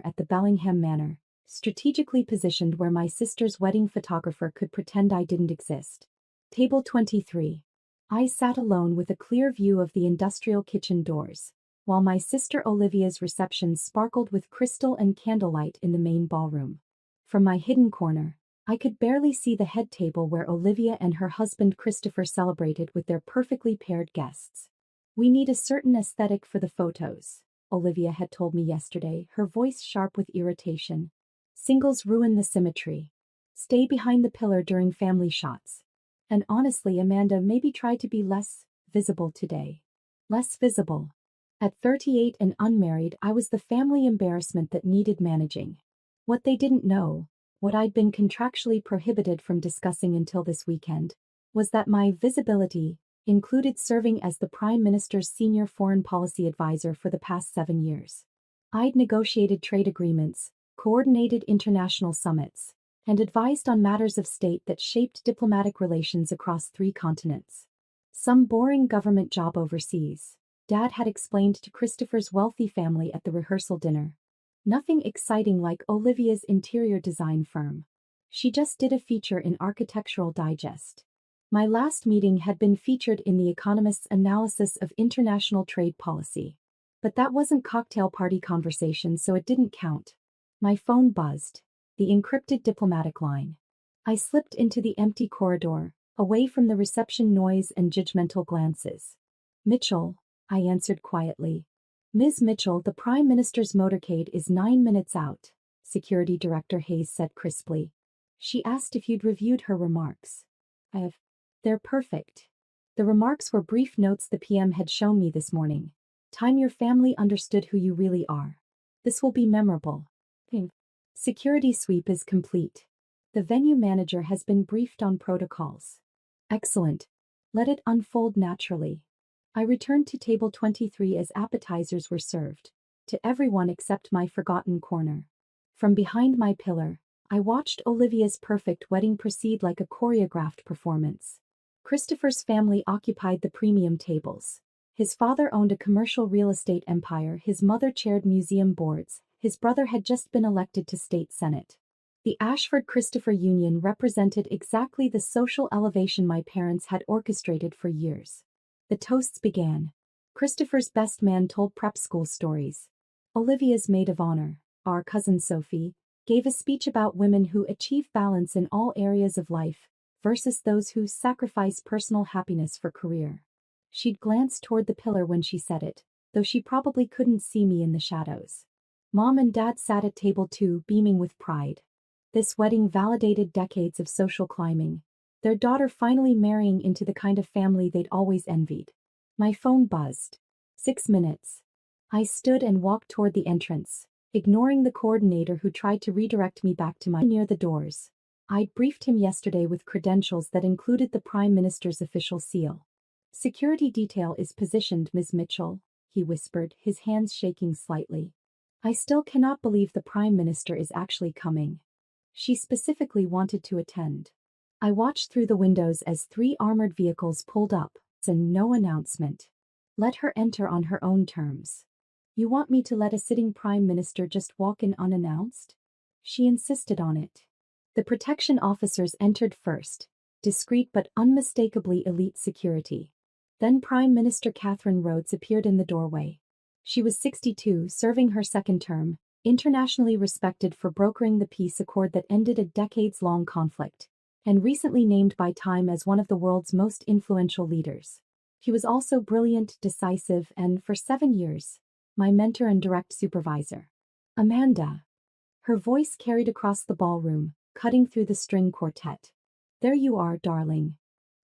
at the Bellingham Manor, strategically positioned where my sister's wedding photographer could pretend I didn't exist. Table 23. I sat alone with a clear view of the industrial kitchen doors, while my sister Olivia's reception sparkled with crystal and candlelight in the main ballroom. From my hidden corner, I could barely see the head table where Olivia and her husband Christopher celebrated with their perfectly paired guests. "We need a certain aesthetic for the photos," Olivia had told me yesterday, her voice sharp with irritation. "Singles ruin the symmetry. Stay behind the pillar during family shots. And honestly, Amanda, maybe try to be less visible today." Less visible. At 38 and unmarried, I was the family embarrassment that needed managing. What they didn't know, what I'd been contractually prohibited from discussing until this weekend, was that my visibility included serving as the Prime Minister's senior foreign policy advisor for the past 7 years. I'd negotiated trade agreements, coordinated international summits, and advised on matters of state that shaped diplomatic relations across 3 continents. Some boring government job overseas, Dad had explained to Christopher's wealthy family at the rehearsal dinner. Nothing exciting like Olivia's interior design firm. She just did a feature in Architectural Digest. My last meeting had been featured in The Economist's analysis of international trade policy. But that wasn't cocktail party conversation, so it didn't count. My phone buzzed. The encrypted diplomatic line. I slipped into the empty corridor, away from the reception noise and judgmental glances. "Mitchell," I answered quietly. "Ms. Mitchell, the Prime Minister's motorcade is 9 minutes out," Security Director Hayes said crisply. "She asked if you'd reviewed her remarks." "I have. They're perfect." The remarks were brief notes the PM had shown me this morning. "Time your family understood who you really are. This will be memorable." "Security sweep is complete. The venue manager has been briefed on protocols." "Excellent. Let it unfold naturally." I returned to table 23 as appetizers were served, to everyone except my forgotten corner. From behind my pillar, I watched Olivia's perfect wedding proceed like a choreographed performance. Christopher's family occupied the premium tables. His father owned a commercial real estate empire, his mother chaired museum boards, his brother had just been elected to state senate. The Ashford-Christopher union represented exactly the social elevation my parents had orchestrated for years. The toasts began. Christopher's best man told prep school stories. Olivia's maid of honor, our cousin Sophie, gave a speech about women who achieve balance in all areas of life versus those who sacrifice personal happiness for career. She'd glanced toward the pillar when she said it, though she probably couldn't see me in the shadows. Mom and Dad sat at table 2, beaming with pride. This wedding validated decades of social climbing, their daughter finally marrying into the kind of family they'd always envied. My phone buzzed. 6 minutes. I stood and walked toward the entrance, ignoring the coordinator who tried to redirect me back to my near the doors. I'd briefed him yesterday with credentials that included the Prime Minister's official seal. "Security detail is positioned, Ms. Mitchell," he whispered, his hands shaking slightly. "I still cannot believe the Prime Minister is actually coming. She specifically wanted to attend." I watched through the windows as 3 armored vehicles pulled up, and no announcement. Let her enter on her own terms. "You want me to let a sitting Prime Minister just walk in unannounced?" She insisted on it. The protection officers entered first, discreet but unmistakably elite security. Then Prime Minister Catherine Rhodes appeared in the doorway. She was 62, serving her 2nd term, internationally respected for brokering the peace accord that ended a decades-long conflict, and recently named by Time as one of the world's most influential leaders. He was also brilliant, decisive, and, for 7 years, my mentor and direct supervisor. "Amanda." Her voice carried across the ballroom, cutting through the string quartet. "There you are, darling."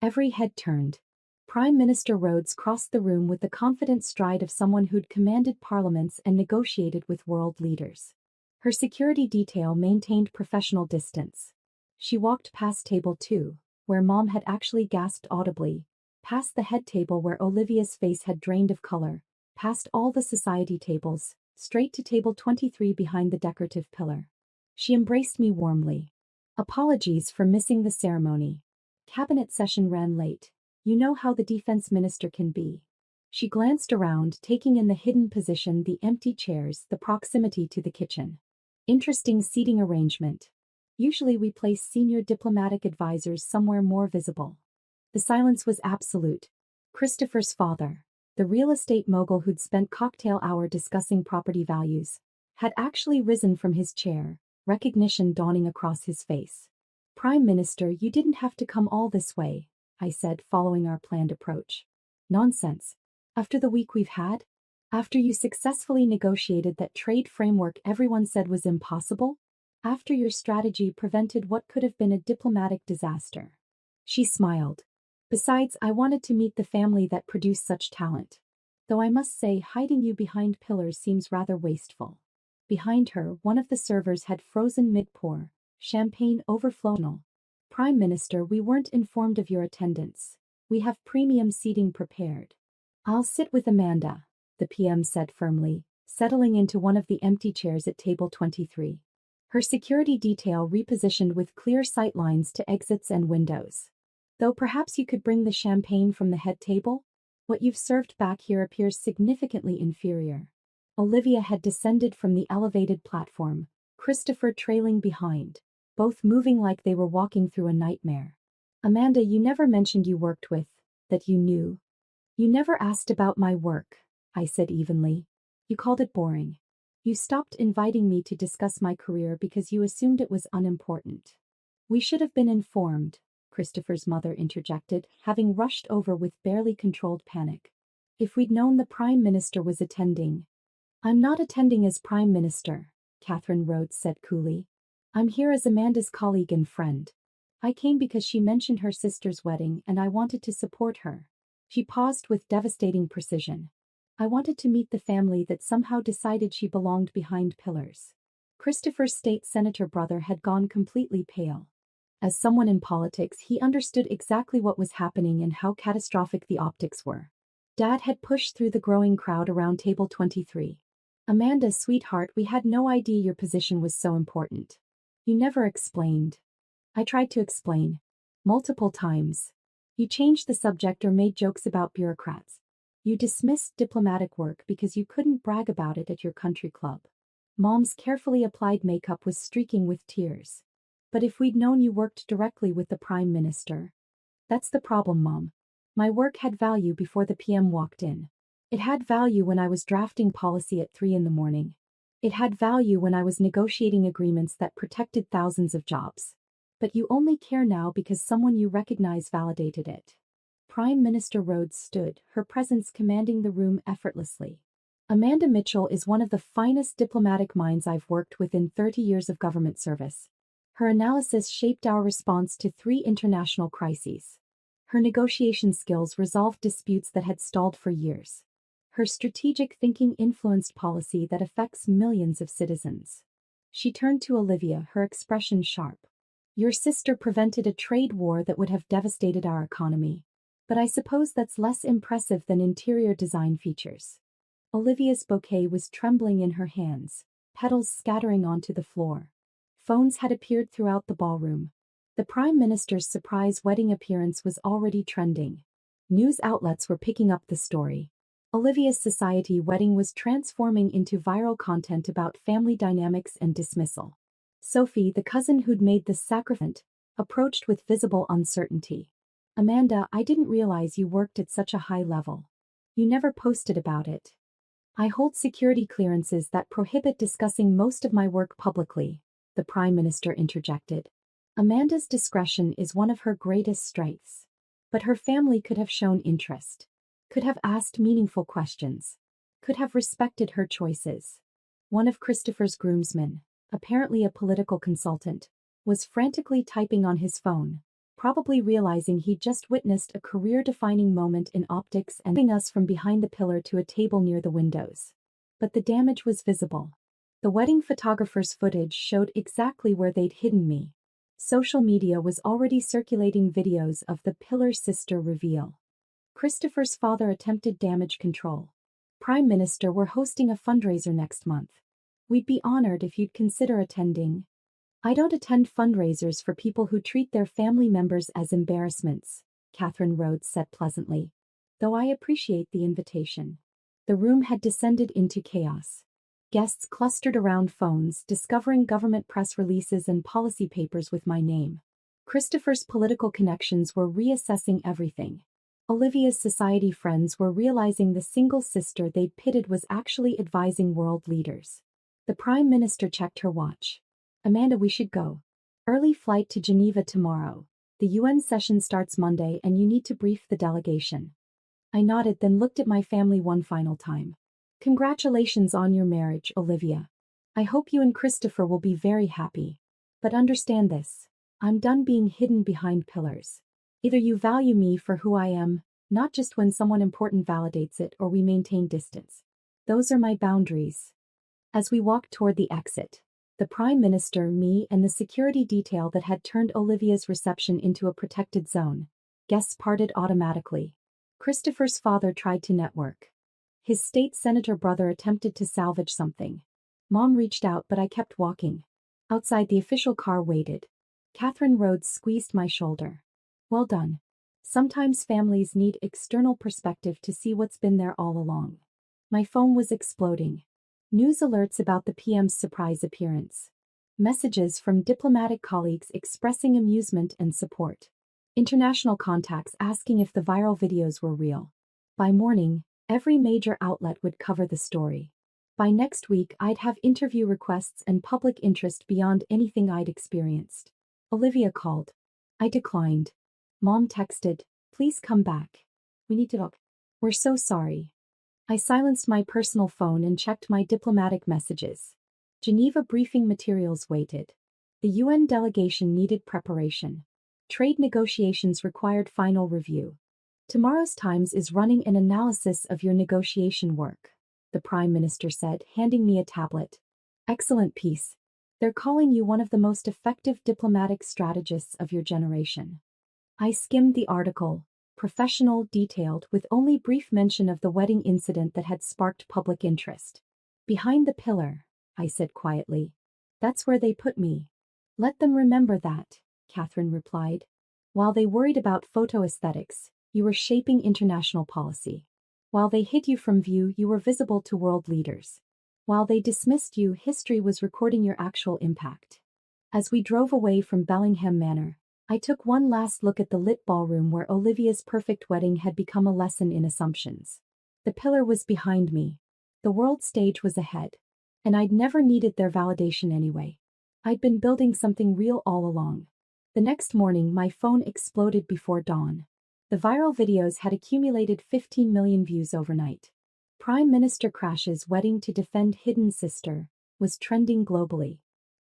Every head turned. Prime Minister Rhodes crossed the room with the confident stride of someone who'd commanded parliaments and negotiated with world leaders. Her security detail maintained professional distance. She walked past table 2, where Mom had actually gasped audibly, past the head table where Olivia's face had drained of color, past all the society tables, straight to table 23 behind the decorative pillar. She embraced me warmly. "Apologies for missing the ceremony. Cabinet session ran late. You know how the defense minister can be." She glanced around, taking in the hidden position, the empty chairs, the proximity to the kitchen. Interesting seating arrangement. Usually we place senior diplomatic advisors somewhere more visible. The silence was absolute. Christopher's father, the real estate mogul who'd spent cocktail hour discussing property values, had actually risen from his chair, recognition dawning across his face. "Prime Minister, you didn't have to come all this way," I said, following our planned approach. "Nonsense. After the week we've had? After you successfully negotiated that trade framework everyone said was impossible? After your strategy prevented what could have been a diplomatic disaster?" She smiled. "Besides, I wanted to meet the family that produced such talent. Though I must say, hiding you behind pillars seems rather wasteful." Behind her, one of the servers had frozen mid-pour, champagne overflowing. "Prime Minister, we weren't informed of your attendance. We have premium seating prepared." "I'll sit with Amanda," the PM said firmly, settling into one of the empty chairs at table 23. Her security detail repositioned with clear sight lines to exits and windows. "Though perhaps you could bring the champagne from the head table? What you've served back here appears significantly inferior." Olivia had descended from the elevated platform, Christopher trailing behind, both moving like they were walking through a nightmare. "Amanda, you never mentioned you worked with, that you knew." "You never asked about my work," I said evenly. "You called it boring. You stopped inviting me to discuss my career because you assumed it was unimportant." "We should have been informed," Christopher's mother interjected, having rushed over with barely controlled panic. "If we'd known the Prime Minister was attending." "I'm not attending as Prime Minister," Catherine Rhodes said coolly. "I'm here as Amanda's colleague and friend. I came because she mentioned her sister's wedding and I wanted to support her." She paused with devastating precision. "I wanted to meet the family that somehow decided she belonged behind pillars." Christopher's state senator brother had gone completely pale. As someone in politics, he understood exactly what was happening and how catastrophic the optics were. Dad had pushed through the growing crowd around table 23. "Amanda, sweetheart, we had no idea your position was so important. You never explained." "I tried to explain. Multiple times. You changed the subject or made jokes about bureaucrats. You dismissed diplomatic work because you couldn't brag about it at your country club." Mom's carefully applied makeup was streaking with tears. "But if we'd known you worked directly with the Prime Minister." "That's the problem, Mom. My work had value before the PM walked in. It had value when I was drafting policy at 3 in the morning. It had value when I was negotiating agreements that protected thousands of jobs. But you only care now because someone you recognize validated it." Prime Minister Rhodes stood, her presence commanding the room effortlessly. "Amanda Mitchell is one of the finest diplomatic minds I've worked with in 30 years of government service. Her analysis shaped our response to 3 international crises. Her negotiation skills resolved disputes that had stalled for years. Her strategic thinking influenced policy that affects millions of citizens." She turned to Olivia, her expression sharp. "Your sister prevented a trade war that would have devastated our economy. But I suppose that's less impressive than interior design features." Olivia's bouquet was trembling in her hands, petals scattering onto the floor. Phones had appeared throughout the ballroom. The Prime Minister's surprise wedding appearance was already trending. News outlets were picking up the story. Olivia's society wedding was transforming into viral content about family dynamics and dismissal. Sophie, the cousin who'd made the sacrifice, approached with visible uncertainty. "Amanda, I didn't realize you worked at such a high level. You never posted about it." "I hold security clearances that prohibit discussing most of my work publicly," the Prime Minister interjected. "Amanda's discretion is one of her greatest strengths. But her family could have shown interest. Could have asked meaningful questions. Could have respected her choices." One of Christopher's groomsmen, apparently a political consultant, was frantically typing on his phone, probably realizing he'd just witnessed a career-defining moment in optics and moving us from behind the pillar to a table near the windows. But the damage was visible. The wedding photographer's footage showed exactly where they'd hidden me. Social media was already circulating videos of the pillar sister reveal. Christopher's father attempted damage control. "Prime Minister, we're hosting a fundraiser next month. We'd be honored if you'd consider attending." "I don't attend fundraisers for people who treat their family members as embarrassments," Catherine Rhodes said pleasantly. though I appreciate the invitation. The room had descended into chaos. Guests clustered around phones, discovering government press releases and policy papers with my name. Christopher's political connections were reassessing everything. Olivia's society friends were realizing the single sister they'd pitted was actually advising world leaders. The Prime Minister checked her watch. "Amanda, we should go. Early flight to Geneva tomorrow. The UN session starts Monday and you need to brief the delegation." I nodded, then looked at my family one final time. "Congratulations on your marriage, Olivia. I hope you and Christopher will be very happy. But understand this. I'm done being hidden behind pillars. Either you value me for who I am, not just when someone important validates it, or we maintain distance. Those are my boundaries." As we walked toward the exit, the Prime Minister, me, and the security detail that had turned Olivia's reception into a protected zone, guests parted automatically. Christopher's father tried to network. His state senator brother attempted to salvage something. Mom reached out, but I kept walking. Outside, the official car waited. Catherine Rhodes squeezed my shoulder. "Well done. Sometimes families need external perspective to see what's been there all along." My phone was exploding. News alerts about the PM's surprise appearance. Messages from diplomatic colleagues expressing amusement and support. International contacts asking if the viral videos were real. By morning, every major outlet would cover the story. By next week, I'd have interview requests and public interest beyond anything I'd experienced. Olivia called. I declined. Mom texted, "Please come back. We need to talk." "We're so sorry." I silenced my personal phone and checked my diplomatic messages. Geneva briefing materials waited. The UN delegation needed preparation. Trade negotiations required final review. "Tomorrow's Times is running an analysis of your negotiation work," the Prime Minister said, handing me a tablet. "Excellent piece. They're calling you one of the most effective diplomatic strategists of your generation." I skimmed the article, professional, detailed, with only brief mention of the wedding incident that had sparked public interest. "Behind the pillar," I said quietly. "That's where they put me." "Let them remember that," Catherine replied. "While they worried about photo aesthetics, you were shaping international policy. While they hid you from view, you were visible to world leaders. While they dismissed you, history was recording your actual impact." As we drove away from Bellingham Manor, I took one last look at the lit ballroom where Olivia's perfect wedding had become a lesson in assumptions. The pillar was behind me. The world stage was ahead. And I'd never needed their validation anyway. I'd been building something real all along. The next morning, my phone exploded before dawn. The viral videos had accumulated 15 million views overnight. Prime Minister crashes wedding to defend hidden sister was trending globally.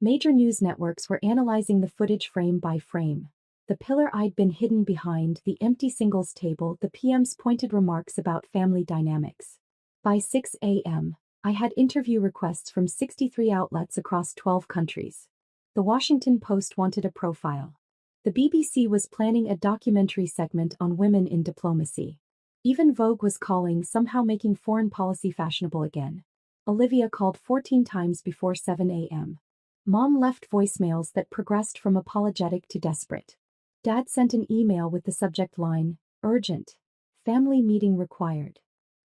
Major news networks were analyzing the footage frame by frame. The pillar I'd been hidden behind, the empty singles table, the PM's pointed remarks about family dynamics. By 6 a.m., I had interview requests from 63 outlets across 12 countries. The Washington Post wanted a profile. The BBC was planning a documentary segment on women in diplomacy. Even Vogue was calling, somehow making foreign policy fashionable again. Olivia called 14 times before 7 a.m. Mom left voicemails that progressed from apologetic to desperate. Dad sent an email with the subject line, "Urgent. Family meeting required."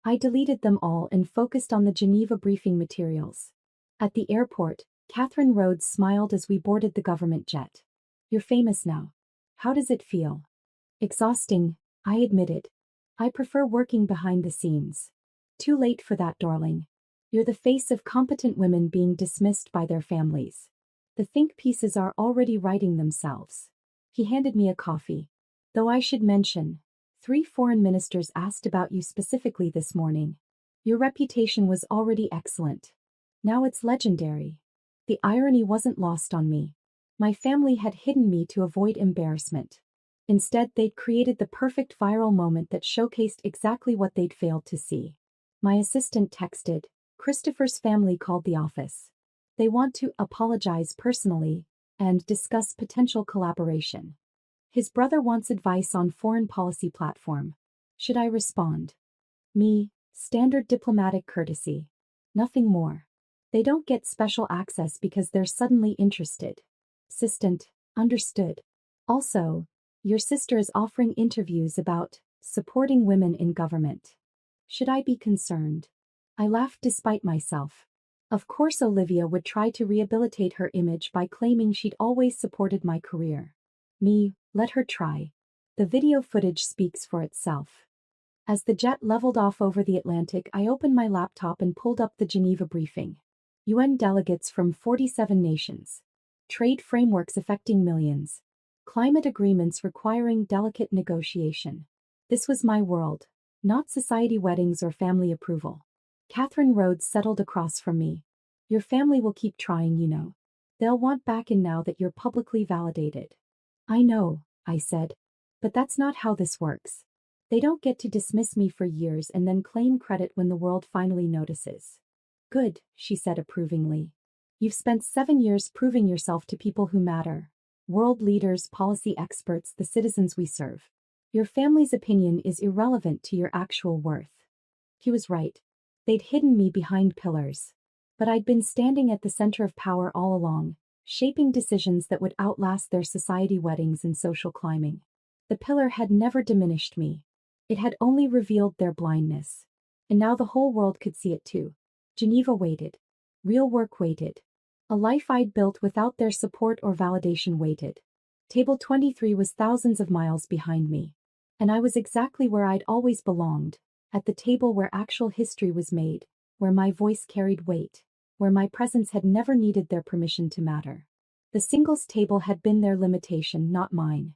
I deleted them all and focused on the Geneva briefing materials. At the airport, Catherine Rhodes smiled as we boarded the government jet. "You're famous now. How does it feel?" "Exhausting," I admitted. "I prefer working behind the scenes." "Too late for that, darling. You're the face of competent women being dismissed by their families. The think pieces are already writing themselves." He handed me a coffee. "Though I should mention, 3 foreign ministers asked about you specifically this morning. Your reputation was already excellent. Now it's legendary." The irony wasn't lost on me. My family had hidden me to avoid embarrassment. Instead, they'd created the perfect viral moment that showcased exactly what they'd failed to see. My assistant texted, "Christopher's family called the office. They want to apologize personally and discuss potential collaboration. His brother wants advice on foreign policy platform. Should I respond?" Me, standard diplomatic courtesy. Nothing more. They don't get special access because they're suddenly interested. Assistant, understood. Also, your sister is offering interviews about supporting women in government. Should I be concerned? I laughed despite myself. Of course Olivia would try to rehabilitate her image by claiming she'd always supported my career. Me, let her try. The video footage speaks for itself. As the jet leveled off over the Atlantic, I opened my laptop and pulled up the Geneva briefing. UN delegates from 47 nations. Trade frameworks affecting millions. Climate agreements requiring delicate negotiation. This was my world, not society weddings or family approval. Catherine Rhodes settled across from me. Your family will keep trying, you know. They'll want back in now that you're publicly validated. I know, I said. But that's not how this works. They don't get to dismiss me for years and then claim credit when the world finally notices. Good, she said approvingly. You've spent 7 years proving yourself to people who matter. World leaders, policy experts, the citizens we serve. Your family's opinion is irrelevant to your actual worth. He was right. They'd hidden me behind pillars. But I'd been standing at the center of power all along, shaping decisions that would outlast their society weddings and social climbing. The pillar had never diminished me. It had only revealed their blindness. And now the whole world could see it too. Geneva waited. Real work waited. A life I'd built without their support or validation waited. Table 23 was thousands of miles behind me. And I was exactly where I'd always belonged, at the table where actual history was made, where my voice carried weight, where my presence had never needed their permission to matter. The singles table had been their limitation, not mine.